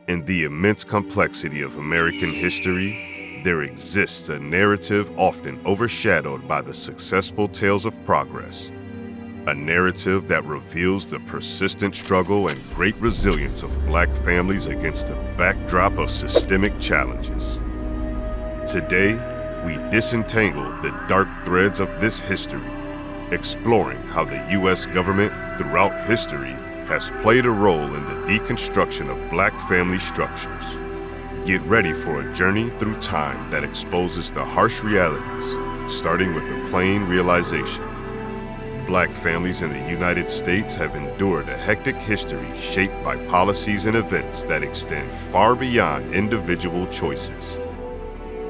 In the immense complexity of American history, there exists a narrative often overshadowed by the successful tales of progress. A narrative that reveals the persistent struggle and great resilience of Black families against a backdrop of systemic challenges. Today, we disentangle the dark threads of this history, exploring how the U.S. government throughout history has played a role in the deconstruction of Black family structures. Get ready for a journey through time that exposes the harsh realities, starting with the plain realization. Black families in the United States have endured a hectic history shaped by policies and events that extend far beyond individual choices.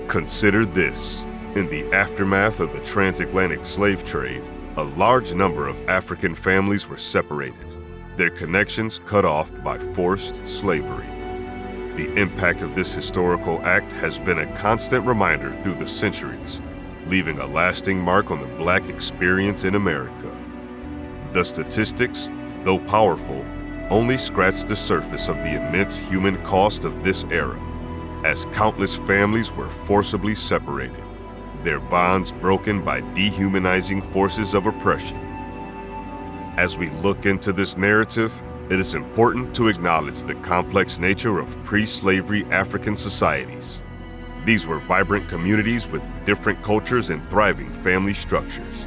Consider this: in the aftermath of the transatlantic slave trade, a large number of African families were separated, their connections cut off by forced slavery. The impact of this historical act has been a constant reminder through the centuries, leaving a lasting mark on the Black experience in America. The statistics, though powerful, only scratch the surface of the immense human cost of this era, as countless families were forcibly separated, their bonds broken by dehumanizing forces of oppression. As we look into this narrative, it is important to acknowledge the complex nature of pre-slavery African societies. These were vibrant communities with different cultures and thriving family structures.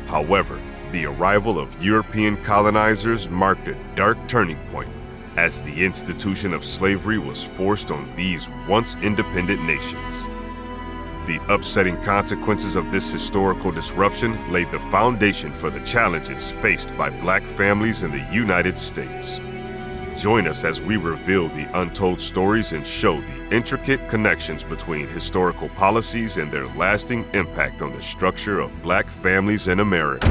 However, the arrival of European colonizers marked a dark turning point, as the institution of slavery was forced on these once independent nations. The upsetting consequences of this historical disruption laid the foundation for the challenges faced by Black families in the United States. Join us as we reveal the untold stories and show the intricate connections between historical policies and their lasting impact on the structure of Black families in America.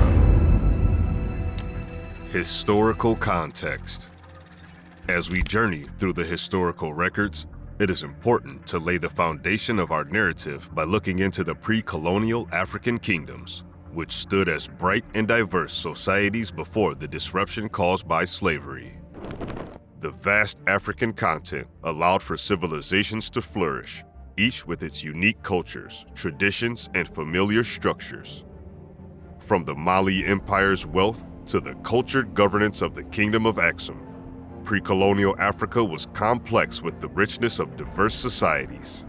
Historical context. As we journey through the historical records, it is important to lay the foundation of our narrative by looking into the pre-colonial African kingdoms, which stood as bright and diverse societies before the disruption caused by slavery. The vast African continent allowed for civilizations to flourish, each with its unique cultures, traditions, and familiar structures. From the Mali Empire's wealth to the cultured governance of the Kingdom of Axum, pre-colonial Africa was complex with the richness of diverse societies.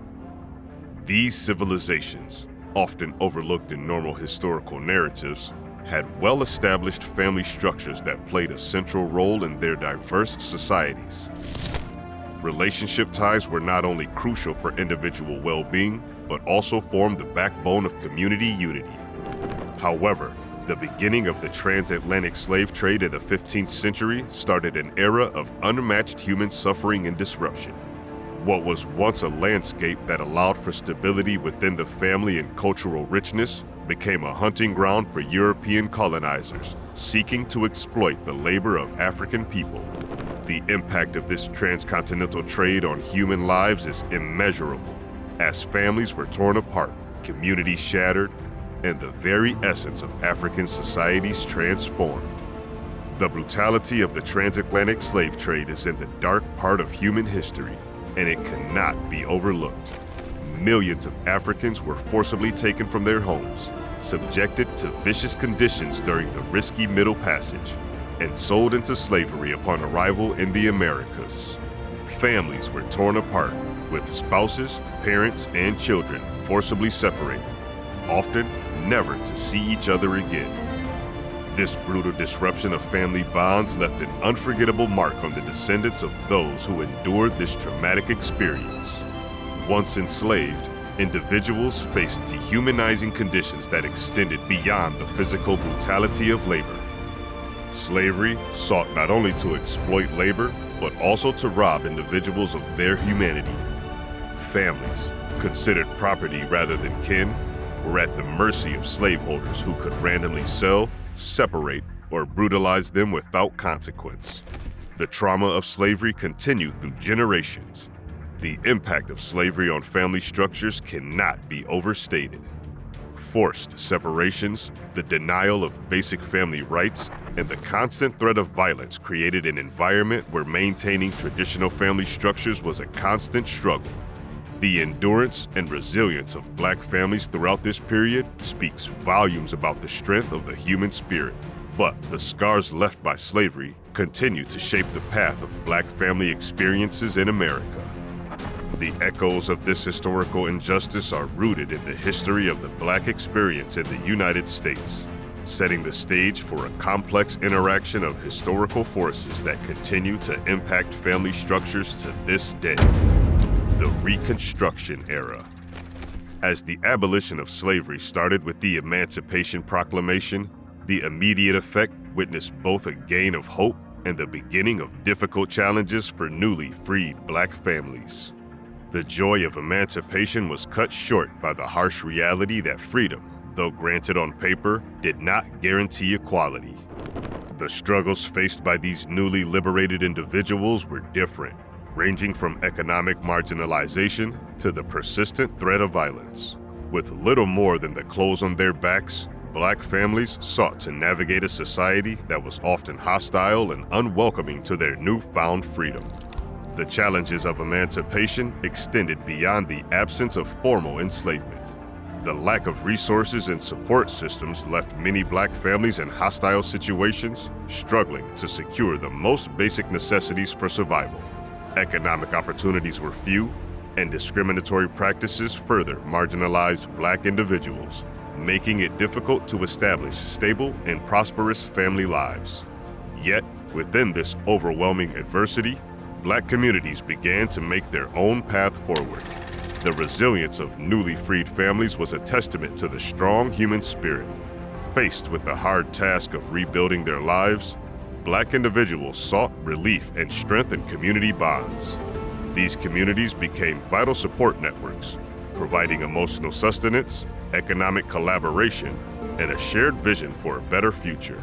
These civilizations, often overlooked in normal historical narratives, had well-established family structures that played a central role in their diverse societies. Relationship ties were not only crucial for individual well-being, but also formed the backbone of community unity. However, the beginning of the transatlantic slave trade in the 15th century started an era of unmatched human suffering and disruption. What was once a landscape that allowed for stability within the family and cultural richness became a hunting ground for European colonizers seeking to exploit the labor of African people. The impact of this transcontinental trade on human lives is immeasurable, as families were torn apart, communities shattered, and the very essence of African societies transformed. The brutality of the transatlantic slave trade is in the dark part of human history, and it cannot be overlooked. Millions of Africans were forcibly taken from their homes, subjected to vicious conditions during the risky Middle Passage, and sold into slavery upon arrival in the Americas. Families were torn apart, with spouses, parents, and children forcibly separated, often never to see each other again. This brutal disruption of family bonds left an unforgettable mark on the descendants of those who endured this traumatic experience. Once enslaved, individuals faced dehumanizing conditions that extended beyond the physical brutality of labor. Slavery sought not only to exploit labor, but also to rob individuals of their humanity. Families, considered property rather than kin, were at the mercy of slaveholders who could randomly sell, separate, or brutalize them without consequence. The trauma of slavery continued through generations. The impact of slavery on family structures cannot be overstated. Forced separations, the denial of basic family rights, and the constant threat of violence created an environment where maintaining traditional family structures was a constant struggle. The endurance and resilience of Black families throughout this period speaks volumes about the strength of the human spirit. But the scars left by slavery continue to shape the path of Black family experiences in America. The echoes of this historical injustice are rooted in the history of the Black experience in the United States, setting the stage for a complex interaction of historical forces that continue to impact family structures to this day. The Reconstruction Era. As the abolition of slavery started with the Emancipation Proclamation, the immediate effect witnessed both a gain of hope and the beginning of difficult challenges for newly freed Black families. The joy of emancipation was cut short by the harsh reality that freedom, though granted on paper, did not guarantee equality. The struggles faced by these newly liberated individuals were different, ranging from economic marginalization to the persistent threat of violence. With little more than the clothes on their backs, Black families sought to navigate a society that was often hostile and unwelcoming to their newfound freedom. The challenges of emancipation extended beyond the absence of formal enslavement. The lack of resources and support systems left many Black families in hostile situations, struggling to secure the most basic necessities for survival. Economic opportunities were few, and discriminatory practices further marginalized Black individuals, making it difficult to establish stable and prosperous family lives. Yet, within this overwhelming adversity, Black communities began to make their own path forward. The resilience of newly freed families was a testament to the strong human spirit. Faced with the hard task of rebuilding their lives, Black individuals sought relief and strengthened community bonds. These communities became vital support networks, providing emotional sustenance, economic collaboration, and a shared vision for a better future.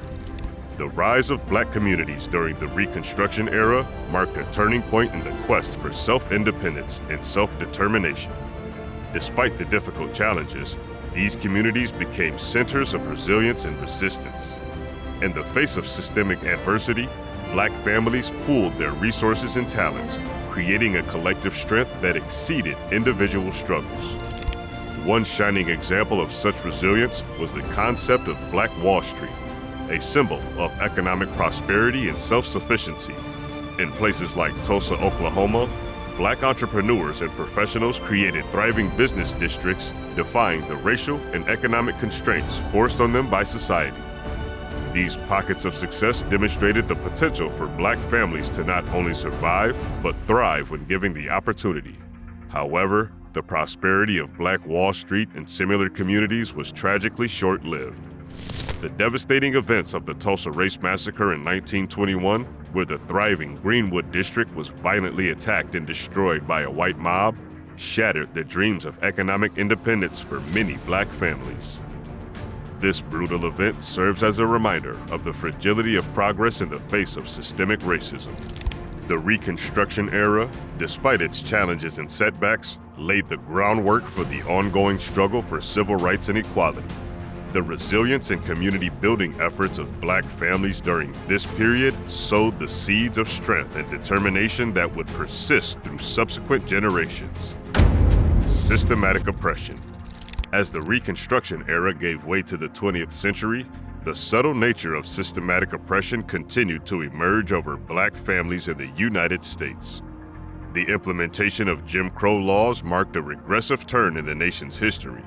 The rise of Black communities during the Reconstruction Era marked a turning point in the quest for self-independence and self-determination. Despite the difficult challenges, these communities became centers of resilience and resistance. In the face of systemic adversity, Black families pooled their resources and talents, creating a collective strength that exceeded individual struggles. One shining example of such resilience was the concept of Black Wall Street, a symbol of economic prosperity and self-sufficiency. In places like Tulsa, Oklahoma, Black entrepreneurs and professionals created thriving business districts, defying the racial and economic constraints forced on them by society. These pockets of success demonstrated the potential for Black families to not only survive, but thrive when given the opportunity. However, the prosperity of Black Wall Street and similar communities was tragically short-lived. The devastating events of the Tulsa Race Massacre in 1921, where the thriving Greenwood district was violently attacked and destroyed by a white mob, shattered the dreams of economic independence for many Black families. This brutal event serves as a reminder of the fragility of progress in the face of systemic racism. The Reconstruction Era, despite its challenges and setbacks, laid the groundwork for the ongoing struggle for civil rights and equality. The resilience and community building efforts of Black families during this period sowed the seeds of strength and determination that would persist through subsequent generations. Systematic oppression. As the Reconstruction Era gave way to the 20th century, the subtle nature of systematic oppression continued to emerge over Black families in the United States. The implementation of Jim Crow laws marked a regressive turn in the nation's history,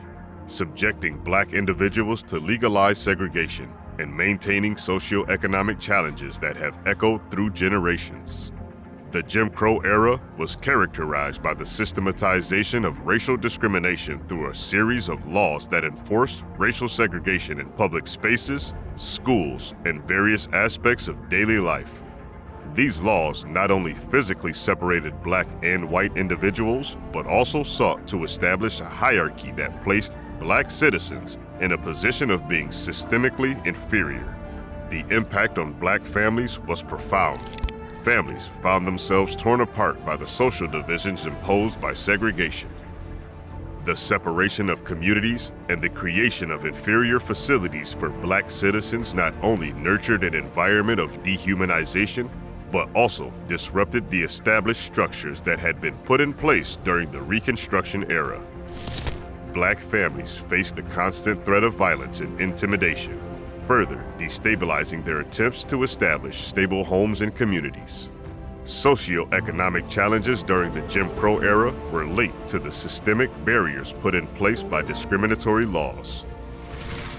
subjecting Black individuals to legalized segregation and maintaining socioeconomic challenges that have echoed through generations. The Jim Crow era was characterized by the systematization of racial discrimination through a series of laws that enforced racial segregation in public spaces, schools, and various aspects of daily life. These laws not only physically separated Black and white individuals, but also sought to establish a hierarchy that placed Black citizens in a position of being systemically inferior. The impact on Black families was profound. Families found themselves torn apart by the social divisions imposed by segregation. The separation of communities and the creation of inferior facilities for Black citizens not only nurtured an environment of dehumanization, but also disrupted the established structures that had been put in place during the Reconstruction Era. Black families faced the constant threat of violence and intimidation, further destabilizing their attempts to establish stable homes and communities. Socioeconomic challenges during the Jim Crow era were linked to the systemic barriers put in place by discriminatory laws.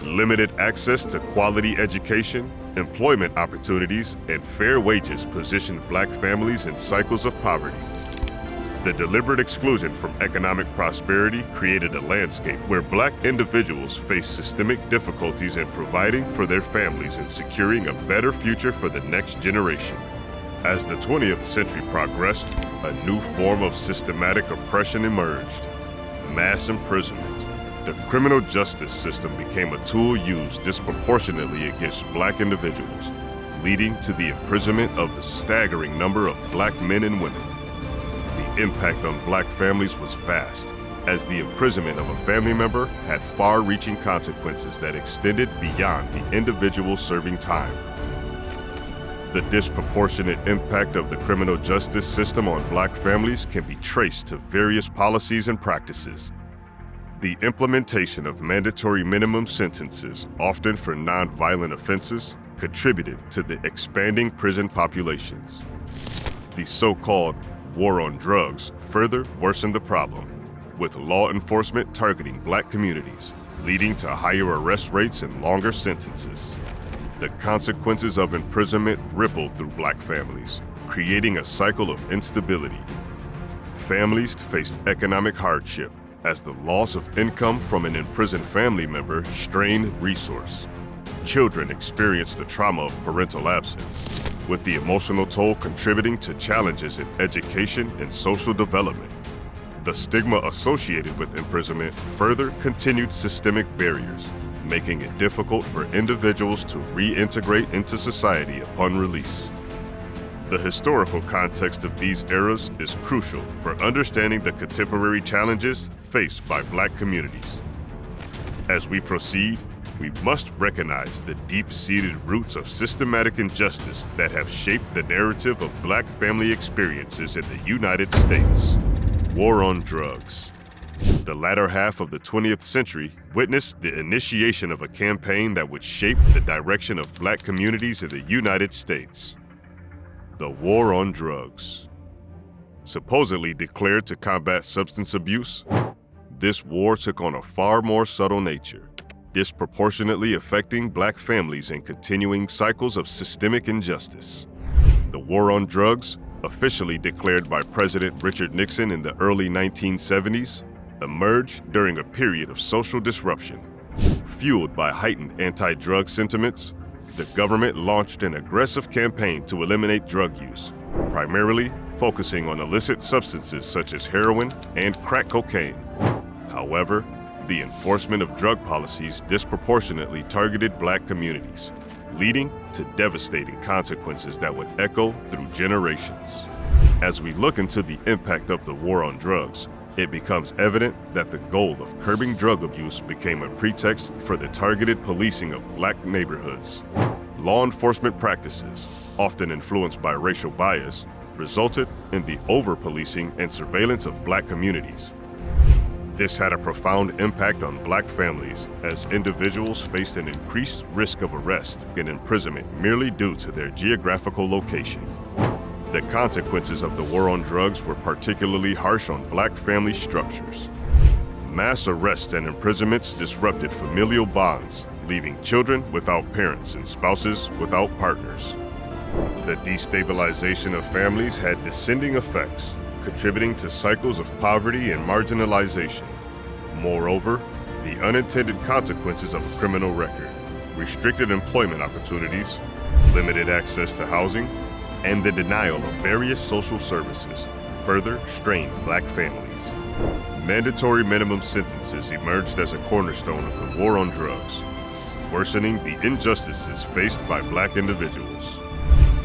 Limited access to quality education, employment opportunities, and fair wages positioned Black families in cycles of poverty. The deliberate exclusion from economic prosperity created a landscape where Black individuals faced systemic difficulties in providing for their families and securing a better future for the next generation. As the 20th century progressed, a new form of systematic oppression emerged: mass imprisonment. The criminal justice system became a tool used disproportionately against Black individuals, leading to the imprisonment of a staggering number of Black men and women. The impact on Black families was vast, as the imprisonment of a family member had far-reaching consequences that extended beyond the individual serving time. The disproportionate impact of the criminal justice system on Black families can be traced to various policies and practices. The implementation of mandatory minimum sentences, often for non-violent offenses, contributed to the expanding prison populations. The so-called war on drugs further worsened the problem, with law enforcement targeting Black communities, leading to higher arrest rates and longer sentences. The consequences of imprisonment rippled through Black families, creating a cycle of instability. Families faced economic hardship as the loss of income from an imprisoned family member strained resources. Children experienced the trauma of parental absence, with the emotional toll contributing to challenges in education and social development. The stigma associated with imprisonment further continued systemic barriers, making it difficult for individuals to reintegrate into society upon release. The historical context of these eras is crucial for understanding the contemporary challenges faced by Black communities. As we proceed, we must recognize the deep-seated roots of systematic injustice that have shaped the narrative of Black family experiences in the United States. War on drugs. The latter half of the 20th century witnessed the initiation of a campaign that would shape the direction of Black communities in the United States. The war on drugs. Supposedly declared to combat substance abuse, this war took on a far more subtle nature, disproportionately affecting Black families and continuing cycles of systemic injustice. The war on drugs, officially declared by President Richard Nixon in the early 1970s, emerged during a period of social disruption. Fueled by heightened anti-drug sentiments, the government launched an aggressive campaign to eliminate drug use, primarily focusing on illicit substances such as heroin and crack cocaine. However, the enforcement of drug policies disproportionately targeted Black communities, leading to devastating consequences that would echo through generations. As we look into the impact of the war on drugs, it becomes evident that the goal of curbing drug abuse became a pretext for the targeted policing of Black neighborhoods. Law enforcement practices, often influenced by racial bias, resulted in the over-policing and surveillance of Black communities. This had a profound impact on Black families, as individuals faced an increased risk of arrest and imprisonment merely due to their geographical location. The consequences of the war on drugs were particularly harsh on Black family structures. Mass arrests and imprisonments disrupted familial bonds, leaving children without parents and spouses without partners. The destabilization of families had descending effects, contributing to cycles of poverty and marginalization. Moreover, the unintended consequences of a criminal record, restricted employment opportunities, limited access to housing, and the denial of various social services further strained Black families. Mandatory minimum sentences emerged as a cornerstone of the war on drugs, worsening the injustices faced by Black individuals.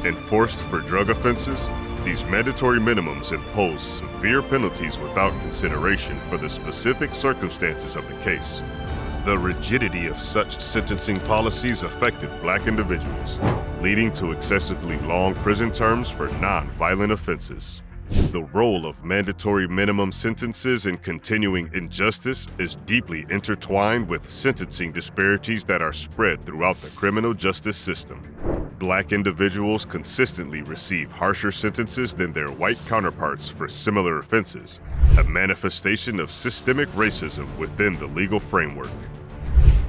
Enforced for drug offenses, These mandatory minimums impose severe penalties without consideration for the specific circumstances of the case. The rigidity of such sentencing policies affected Black individuals, leading to excessively long prison terms for non-violent offenses. The role of mandatory minimum sentences in continuing injustice is deeply intertwined with sentencing disparities that are spread throughout the criminal justice system. Black individuals consistently receive harsher sentences than their white counterparts for similar offenses, a manifestation of systemic racism within the legal framework.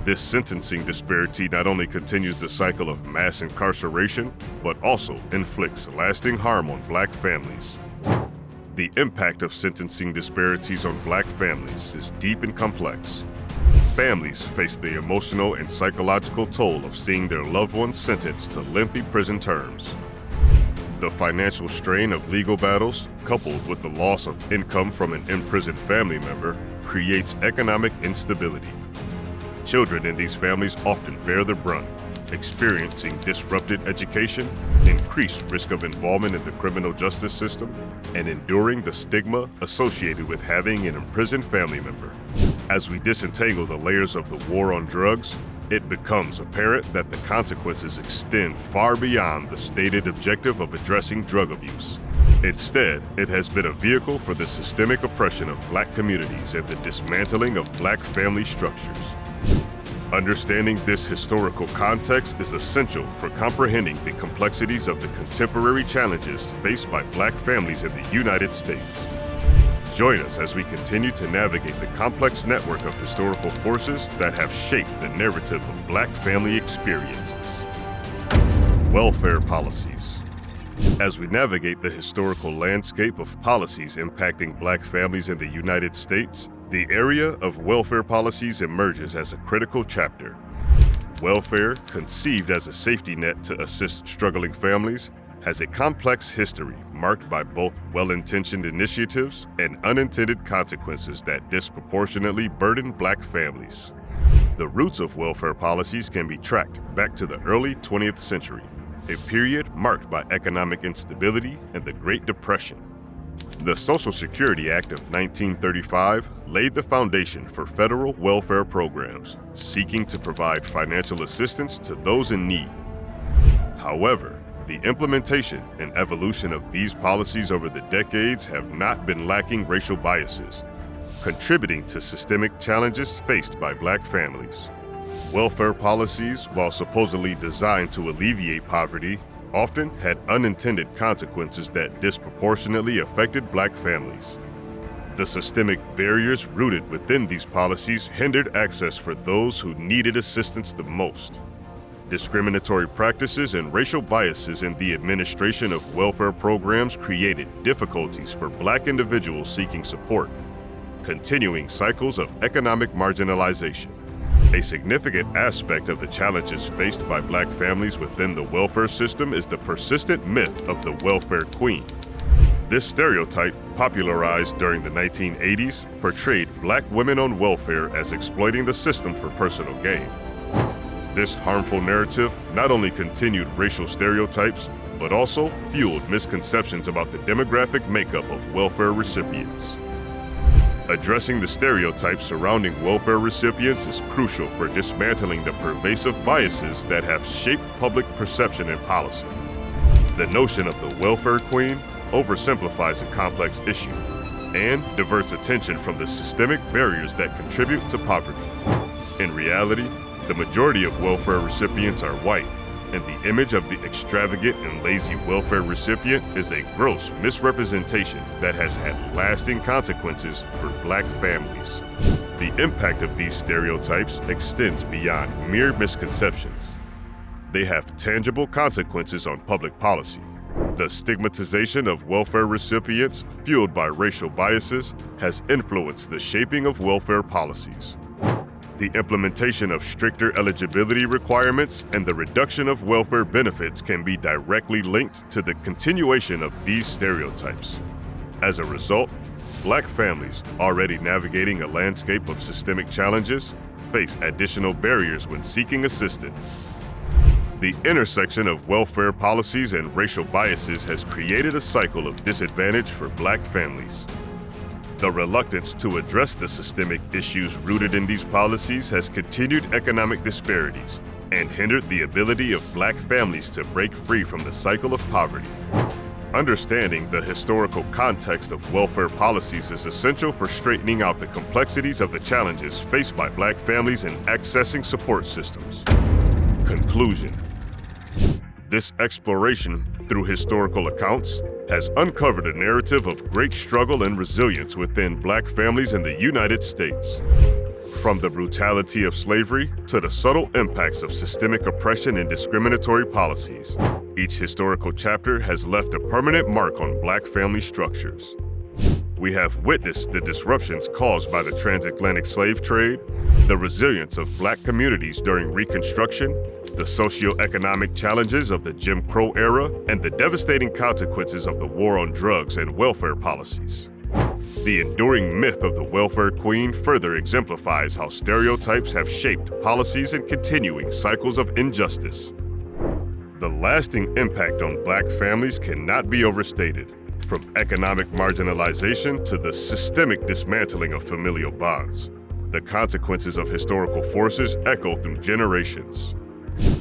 This sentencing disparity not only continues the cycle of mass incarceration, but also inflicts lasting harm on Black families. The impact of sentencing disparities on Black families is deep and complex. Families face the emotional and psychological toll of seeing their loved ones sentenced to lengthy prison terms. The financial strain of legal battles, coupled with the loss of income from an imprisoned family member, creates economic instability. Children in these families often bear the brunt, experiencing disrupted education, increased risk of involvement in the criminal justice system, and enduring the stigma associated with having an imprisoned family member. As we disentangle the layers of the war on drugs, it becomes apparent that the consequences extend far beyond the stated objective of addressing drug abuse. Instead, it has been a vehicle for the systemic oppression of Black communities and the dismantling of Black family structures. Understanding this historical context is essential for comprehending the complexities of the contemporary challenges faced by Black families in the United States. Join us as we continue to navigate the complex network of historical forces that have shaped the narrative of Black family experiences. Welfare policies. As we navigate the historical landscape of policies impacting Black families in the United States, the area of welfare policies emerges as a critical chapter. Welfare, conceived as a safety net to assist struggling families, has a complex history marked by both well-intentioned initiatives and unintended consequences that disproportionately burden Black families. The roots of welfare policies can be tracked back to the early 20th century, a period marked by economic instability and the Great Depression. The Social Security Act of 1935 laid the foundation for federal welfare programs, seeking to provide financial assistance to those in need. However, the implementation and evolution of these policies over the decades have not been lacking racial biases, contributing to systemic challenges faced by Black families. Welfare policies, while supposedly designed to alleviate poverty, often had unintended consequences that disproportionately affected Black families. The systemic barriers rooted within these policies hindered access for those who needed assistance the most. Discriminatory practices and racial biases in the administration of welfare programs created difficulties for Black individuals seeking support, continuing cycles of economic marginalization. A significant aspect of the challenges faced by Black families within the welfare system is the persistent myth of the welfare queen. This stereotype, popularized during the 1980s, portrayed Black women on welfare as exploiting the system for personal gain. This harmful narrative not only continued racial stereotypes, but also fueled misconceptions about the demographic makeup of welfare recipients. Addressing the stereotypes surrounding welfare recipients is crucial for dismantling the pervasive biases that have shaped public perception and policy. The notion of the welfare queen oversimplifies a complex issue and diverts attention from the systemic barriers that contribute to poverty. In reality, the majority of welfare recipients are white, and the image of the extravagant and lazy welfare recipient is a gross misrepresentation that has had lasting consequences for Black families. The impact of these stereotypes extends beyond mere misconceptions. They have tangible consequences on public policy. The stigmatization of welfare recipients, fueled by racial biases, has influenced the shaping of welfare policies. The implementation of stricter eligibility requirements and the reduction of welfare benefits can be directly linked to the continuation of these stereotypes. As a result, Black families, already navigating a landscape of systemic challenges, face additional barriers when seeking assistance. The intersection of welfare policies and racial biases has created a cycle of disadvantage for Black families. The reluctance to address the systemic issues rooted in these policies has continued economic disparities and hindered the ability of Black families to break free from the cycle of poverty. Understanding the historical context of welfare policies is essential for straightening out the complexities of the challenges faced by Black families in accessing support systems. Conclusion. This exploration through historical accounts has uncovered a narrative of great struggle and resilience within Black families in the United States. From the brutality of slavery to the subtle impacts of systemic oppression and discriminatory policies, each historical chapter has left a permanent mark on Black family structures. We have witnessed the disruptions caused by the transatlantic slave trade, the resilience of Black communities during Reconstruction, the socioeconomic challenges of the Jim Crow era, and the devastating consequences of the war on drugs and welfare policies. The enduring myth of the welfare queen further exemplifies how stereotypes have shaped policies and continuing cycles of injustice. The lasting impact on Black families cannot be overstated, from economic marginalization to the systemic dismantling of familial bonds. The consequences of historical forces echo through generations.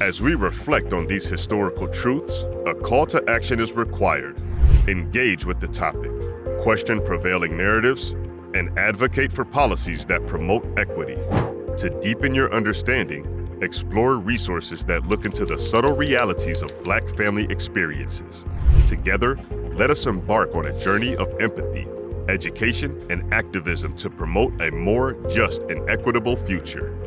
As we reflect on these historical truths, a call to action is required. Engage with the topic, question prevailing narratives, and advocate for policies that promote equity. To deepen your understanding, explore resources that look into the subtle realities of Black family experiences. Together, let us embark on a journey of empathy, education, and activism to promote a more just and equitable future.